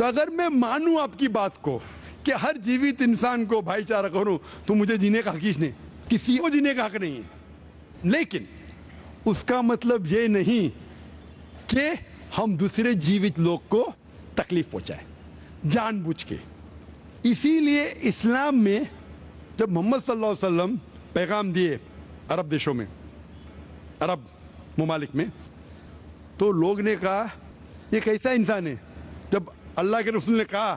تو اگر میں مانوں آپ کی بات کو کہ ہر جیوت انسان کو بھائی چارہ کروں تو مجھے جینے کا حق نہیں، کسی کو جینے کا حق نہیں ہے، لیکن اس کا مطلب یہ نہیں کہ ہم دوسرے جیوت لوگ کو تکلیف پہنچائیں جان بوجھ کے۔ اسی لیے اسلام میں جب محمد صلی اللہ علیہ وسلم پیغام دیے عرب دیشوں میں، عرب ممالک میں، تو لوگ نے کہا یہ کیسا انسان ہے؟ جب اللہ کے رسول نے کہا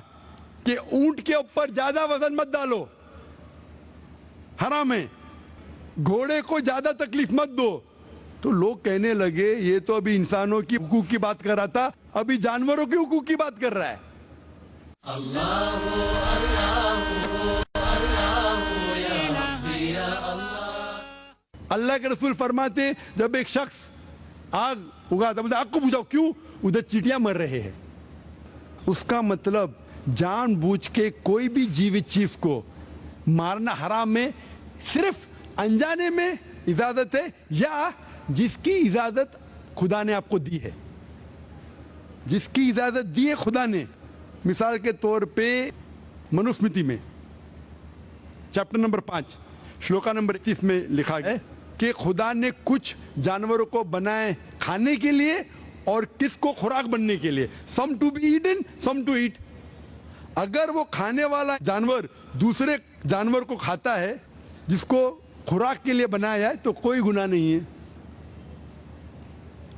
کہ اونٹ کے اوپر زیادہ وزن مت ڈالو، حرام ہے، گھوڑے کو زیادہ تکلیف مت دو، تو لوگ کہنے لگے یہ تو ابھی انسانوں کی حقوق کی بات کر رہا تھا، ابھی جانوروں کی حقوق کی بات کر رہا ہے۔ اللہ کے رسول فرماتے جب ایک شخص آگ اگاتا ہے، آگ کو بجھاؤ، کیوں؟ ادھر چیٹیاں مر رہے ہیں۔ اس کا مطلب جان بوجھ کے کوئی بھی جیوت چیز کو مارنا حرام ہے، صرف انجانے میں اجازت ہے یا جس کی اجازت خدا نے آپ کو دی ہے، جس کی اجازت دی ہے خدا نے۔ مثال کے طور پہ منوسمرتی میں چیپٹر نمبر 5 شلوکا نمبر 31 میں لکھا ہے کہ خدا نے کچھ جانوروں کو بنائے کھانے کے لیے اور کس کو خوراک بننے کے لیے، some to be eaten some to eat. اگر وہ کھانے والا جانور دوسرے جانور کو کھاتا ہے جس کو خوراک کے لیے بنایا ہے تو کوئی گناہ نہیں ہے۔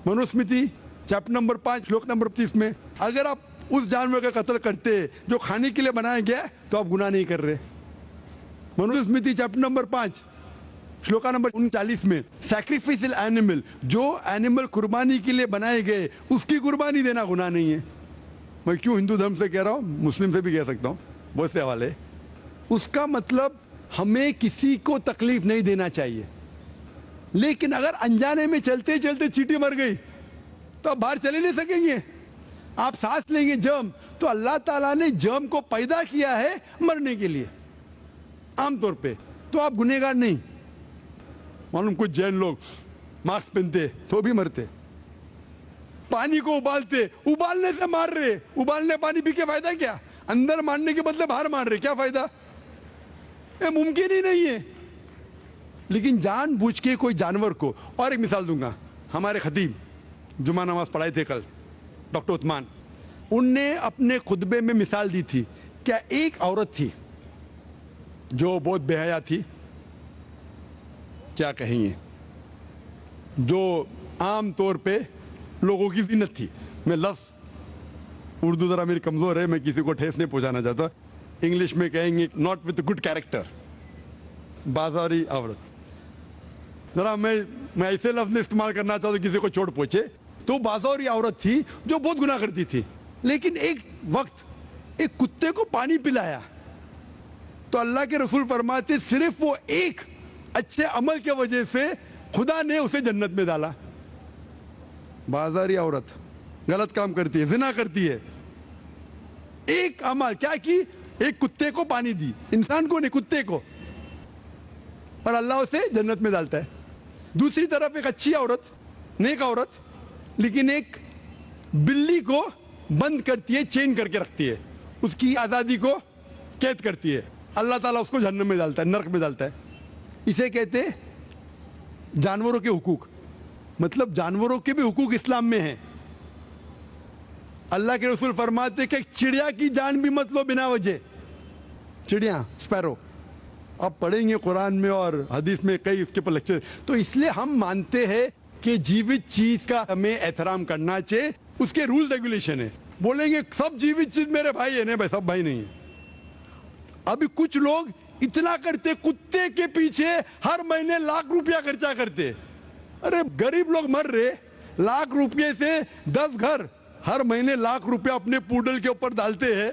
منوسمرتی چیپٹر نمبر 5 شلوک نمبر 30 میں اگر آپ اس جانور کا قتل کرتے جو کھانے کے لیے بنایا گیا تو آپ گناہ نہیں کر رہے۔ منوسمرتی چیپٹر نمبر 5 شلوکا نمبر 39 میں سیکریفائسل اینیمل، جو اینیمل قربانی کے لیے بنائے گئے اس کی قربانی دینا گناہ نہیں ہے۔ میں کیوں ہندو دھرم سے کہہ رہا ہوں، مسلم سے بھی کہہ سکتا ہوں، بہت سے حوالے۔ اس کا مطلب ہمیں کسی کو تکلیف نہیں دینا چاہیے، لیکن اگر انجانے میں چلتے چلتے چیٹی مر گئی تو آپ باہر چلے نہیں سکیں گے، آپ سانس لیں گے جرم، تو اللہ تعالیٰ نے جرم کو پیدا کیا ہے مرنے کے لیے عام طور پہ، تو آپ گنہگار نہیں۔ معلوم کچھ جین لوگ ماسک پہنتے تو بھی مرتے، پانی کو ابالتے، ابالنے سے مار رہے، ابالنے پانی پی کے فائدہ کیا؟ اندر مارنے کے بدلے باہر مار رہے، کیا فائدہ؟ یہ ممکن ہی نہیں ہے۔ لیکن جان بوجھ کے کوئی جانور کو، اور ایک مثال دوں گا، ہمارے خطیب جمعہ نماز پڑھائے تھے کل ڈاکٹر عثمان، ان نے اپنے خطبے میں مثال دی تھی، کیا ایک عورت تھی جو بہت بے حیا تھی، کیا کہیں گے، جو عام طور پہ لوگوں کی زینت تھی۔ میں لفظ اردو ذرا میری کمزور ہے، میں کسی کو ٹھیس نہیں پہنچانا چاہتا، انگلش میں کہیں گے ناٹ وتھ گڈ کیریکٹر، بازاری عورت۔ ذرا میں ایسے لفظ نہیں استعمال کرنا چاہتا کسی کو چوٹ پہنچے، تو بازاری عورت تھی جو بہت گناہ کرتی تھی، لیکن ایک وقت ایک کتے کو پانی پلایا تو اللہ کے رسول فرماتے صرف وہ ایک اچھے عمل کے وجہ سے خدا نے اسے جنت میں ڈالا۔ بازاری عورت غلط کام کرتی ہے، زنا کرتی ہے، ایک عمل کیا کی، ایک کتے کو پانی دی، انسان کو نہیں کتے کو، اور اللہ اسے جنت میں ڈالتا ہے۔ دوسری طرف ایک اچھی عورت، نیک عورت، لیکن ایک بلی کو بند کرتی ہے، چین کر کے رکھتی ہے، اس کی آزادی کو قید کرتی ہے، اللہ تعالیٰ اس کو جہنم میں ڈالتا ہے، نرک میں ڈالتا ہے۔ اسے کہتے ہیں جانوروں کے حقوق، مطلب جانوروں کے بھی حقوق اسلام میں ہیں۔ اللہ کے رسول فرماتے کہ چڑیا کی جان بھی مت لو بنا وجہ، چڑیا اسپیرو، آپ پڑھیں گے قرآن میں اور حدیث میں کئی اس کے پر لیکچر۔ تو اس لیے ہم مانتے ہیں کہ جیوت چیز کا ہمیں احترام کرنا چاہیے، اس کے رول ریگولیشن ہے۔ بولیں گے سب جیوت چیز میرے بھائی ہے، نہیں بھائی، سب بھائی نہیں ہے۔ ابھی کچھ لوگ اتنا کرتے، کتے کے پیچھے ہر مہینے لاکھ روپیہ خرچہ کرتے، ارے غریب لوگ مر رہے، لاکھ روپے سے 10 گھر ہر مہینے لاکھ روپیہ اپنے پوڈل کے اوپر ڈالتے ہیں،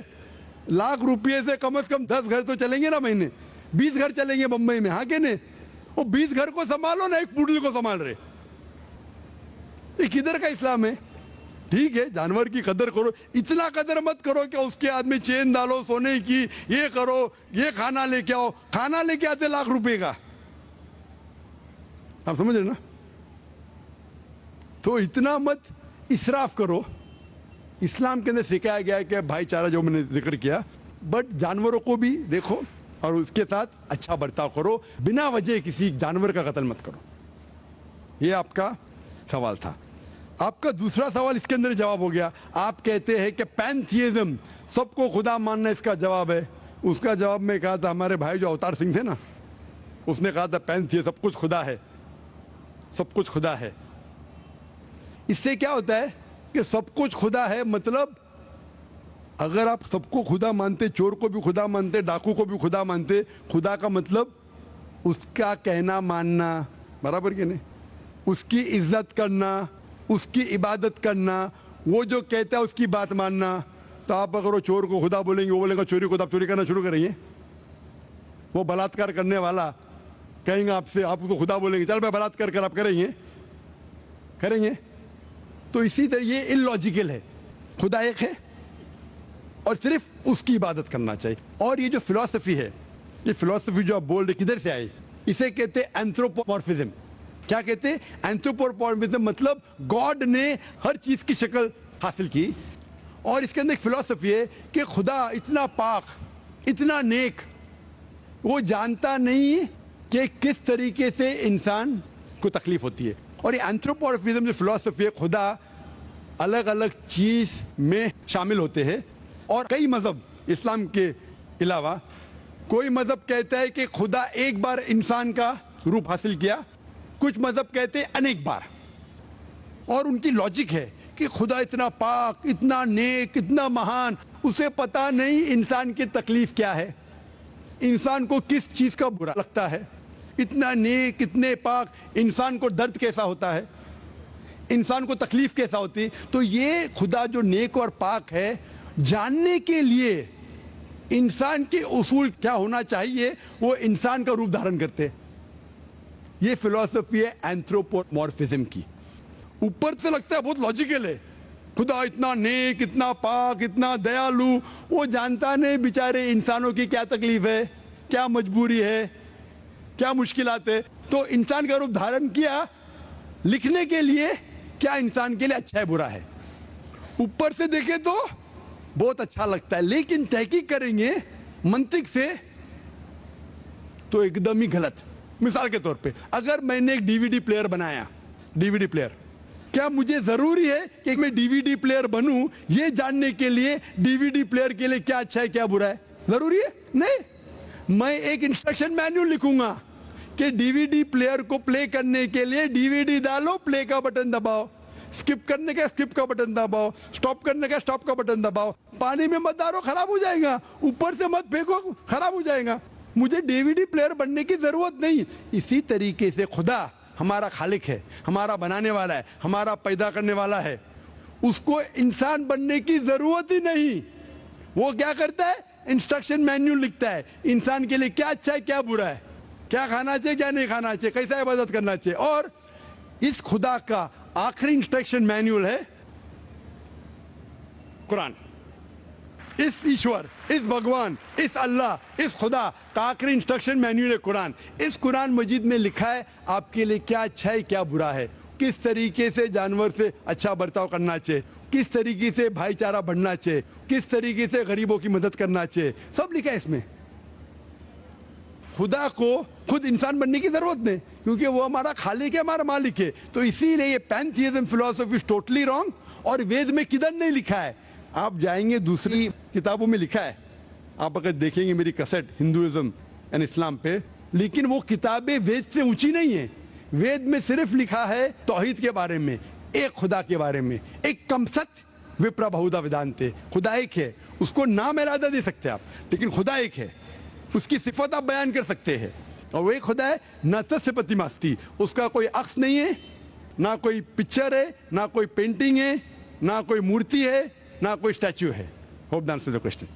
لاکھ روپے سے کم از کم 10 گھر تو چلیں گے نا، مہینے 20 گھر چلیں گے بمبئی میں، ہاں کہ نہیں؟ وہ 20 گھر کو سنبھالو نا، ایک پوڈل کو سنبھال رہے، یہ کدھر کا اسلام ہے؟ ٹھیک ہے جانور کی قدر کرو، اتنا قدر مت کرو کہ اس کے ہاتھ میں چین ڈالو سونے کی، یہ کرو، یہ کھانا لے کے آؤ، کھانا لے کے آتے لاکھ روپے کا، آپ سمجھ رہے نا؟ تو اتنا مت اسراف کرو، اسلام کے اندر سکھایا گیا ہے کہ بھائی چارہ جو میں نے ذکر کیا, بٹ جانوروں کو بھی دیکھو اور اس کے ساتھ اچھا برتاؤ کرو, بنا وجہ کسی جانور کا قتل مت کرو. یہ آپ کا سوال تھا. آپ کا دوسرا سوال اس کے اندر جواب ہو گیا. آپ کہتے ہیں کہ پینتھیزم, سب کو خدا ماننا اس کا جواب ہے. اس کا جواب میں کہا تھا, ہمارے بھائی جو اوتار سنگھ تھے نا, اس نے کہا تھا پینتھیزم سب کچھ خدا ہے, سب کچھ خدا ہے. اس سے کیا ہوتا ہے کہ سب کچھ خدا ہے, مطلب اگر آپ سب کو خدا مانتے, چور کو بھی خدا مانتے, ڈاکو کو بھی خدا مانتے, خدا کا مطلب اس کا کہنا ماننا, برابر کہ نہیں, اس کی عزت کرنا, اس کی عبادت کرنا, وہ جو کہتا ہے اس کی بات ماننا. تو آپ اگر وہ چور کو خدا بولیں گے, وہ بولیں گا چوری کو, تو آپ چوری کرنا شروع کریں گے. وہ بلاತ್ಕಾರ کرنے والا کہیں گا آپ سے, آپ کو خدا بولیں گے, چل میں بلاತ್ಕಾರ کر, آپ کریں گے, کریں گے. تو اسی طرح یہ ان لاجیکل ہے. خدا ایک ہے اور صرف اس کی عبادت کرنا چاہیے. اور یہ جو فلسفی ہے, یہ فلسفی جو آپ بول رہے کدھر سے آئی, اسے کہتے ہیں اینتھروپومورفزم. کیا کہتے ہیں؟ اینتھروپومورفزم مطلب گاڈ نے ہر چیز کی شکل حاصل کی. اور اس کے اندر ایک فلسفی ہے کہ خدا اتنا پاک, اتنا نیک, وہ جانتا نہیں کہ کس طریقے سے انسان کو تکلیف ہوتی ہے. اور یہ اینتھروپومورفزم جو فلسفی ہے, خدا الگ الگ چیز میں شامل ہوتے ہیں. اور کئی مذہب اسلام کے علاوہ, کوئی مذہب کہتا ہے کہ خدا ایک بار انسان کا روپ حاصل کیا, کچھ مذہب کہتے ہیں انیک بار. اور ان کی لاجک ہے کہ خدا اتنا پاک, اتنا نیک, اتنا مہان, اسے پتا نہیں انسان کی تکلیف کیا ہے, انسان کو کس چیز کا برا لگتا ہے. اتنا نیک, اتنے پاک, انسان کو درد کیسا ہوتا ہے, انسان کو تکلیف کیسا ہوتی. تو یہ خدا جو نیک اور پاک ہے, جاننے کے لیے انسان کے اصول کیا ہونا چاہیے, وہ انسان کا روپ دھارن کرتے. یہ فلسفی ہے اینتھروپومورفزم کی. اوپر سے لگتا ہے بہت لاجیکل ہے, خدا اتنا نیک, اتنا پاک, اتنا دیالو, وہ جانتا نہیں بیچارے انسانوں کی کیا تکلیف ہے, کیا مجبوری ہے, کیا مشکلات ہے. تو انسان کا روپ دھارن کیا لکھنے کے لیے کیا انسان کے لیے اچھا ہے برا ہے. اوپر سے دیکھیں تو بہت اچھا لگتا ہے, لیکن تحقیق کریں گے منطق سے تو ایک دم ہی غلط. مثال کے طور پہ اگر میں نے ایک ڈی وی ڈی پلیئر بنایا, ڈی وی ڈی پلیئر, کیا مجھے ضروری ہے کہ میں ڈی وی ڈی پلیئر بنوں یہ جاننے کے لیے ڈی وی ڈی پلیئر کے لیے کیا اچھا ہے کیا برا ہے؟ ضروری ہے نہیں. میں ایک انسٹرکشن مینیول لکھوں گا کہ ڈی وی ڈی پلیئر کو پلے کرنے کے لیے ڈی وی ڈی ڈالو, پلے کا بٹن دباؤ, اسکپ کرنے کا اسکپ کا بٹن دباؤ, اسٹاپ کرنے کا اسٹاپ کا بٹن دباؤ. پانی میں مت ڈالو, خراب ہو جائے گا, اوپر سے مت پھینکو, خراب ہو جائے گا. مجھے ڈی وی ڈی پلیئر بننے کی ضرورت نہیں. اسی طریقے سے خدا ہمارا خالق ہے, ہمارا بنانے والا ہے, ہمارا پیدا کرنے والا ہے, اس کو انسان بننے کی ضرورت ہی نہیں. وہ کیا کرتا ہے؟ انسٹرکشن مینیول لکھتا ہے, انسان کے لیے کیا اچھا ہے کیا برا ہے, کیا کھانا چاہیے کیا نہیں کھانا چاہیے, کیسا عبادت کرنا چاہیے. اور اس خدا کا آخری انسٹرکشن مینیول ہے قرآن. اس ایشور, اس بھگوان, اس اللہ, اس خدا کا آخری انسٹرکشن مینیول ہے قرآن. اس قرآن مجید میں لکھا ہے آپ کے لیے کیا اچھا ہے کیا برا ہے, کس طریقے سے جانور سے اچھا برتاؤ کرنا چاہیے, کس طریقے سے بھائی چارہ بڑھنا چاہیے, کس طریقے سے غریبوں کی مدد کرنا چاہیے, سب لکھا ہے اس میں. خدا کو خود انسان بننے کی ضرورت نہیں, کیونکہ وہ ہمارا خالق ہے, ہمارا مالک ہے. تو اسی لیے یہ پینتھیزم فلسفی از ٹوٹلی رانگ. اور وید میں کدھر نہیں لکھا ہے, آپ جائیں گے دوسری کتابوں میں لکھا ہے, آپ اگر دیکھیں گے میری کیسٹ ہندوازم اینڈ اسلام پہ, لیکن وہ کتابیں وید سے اونچی نہیں ہیں. وید میں صرف لکھا ہے توحید کے بارے میں, ایک خدا کے بارے میں, ایک کم ست وپرا بہودا ویدانتے. خدا ایک ہے, اس کو نام ارادہ دے سکتے آپ, لیکن خدا ایک ہے, اس کی صفت آپ بیان کر سکتے ہیں. اور وہ ایک خدا ہے نہ تسپتی ماستی, اس کا کوئی عکس نہیں ہے, نہ کوئی پکچر ہے, نہ کوئی پینٹنگ ہے, نہ کوئی مورتی ہے, نہ کوئی اسٹیچو ہے. Hope the answers the question.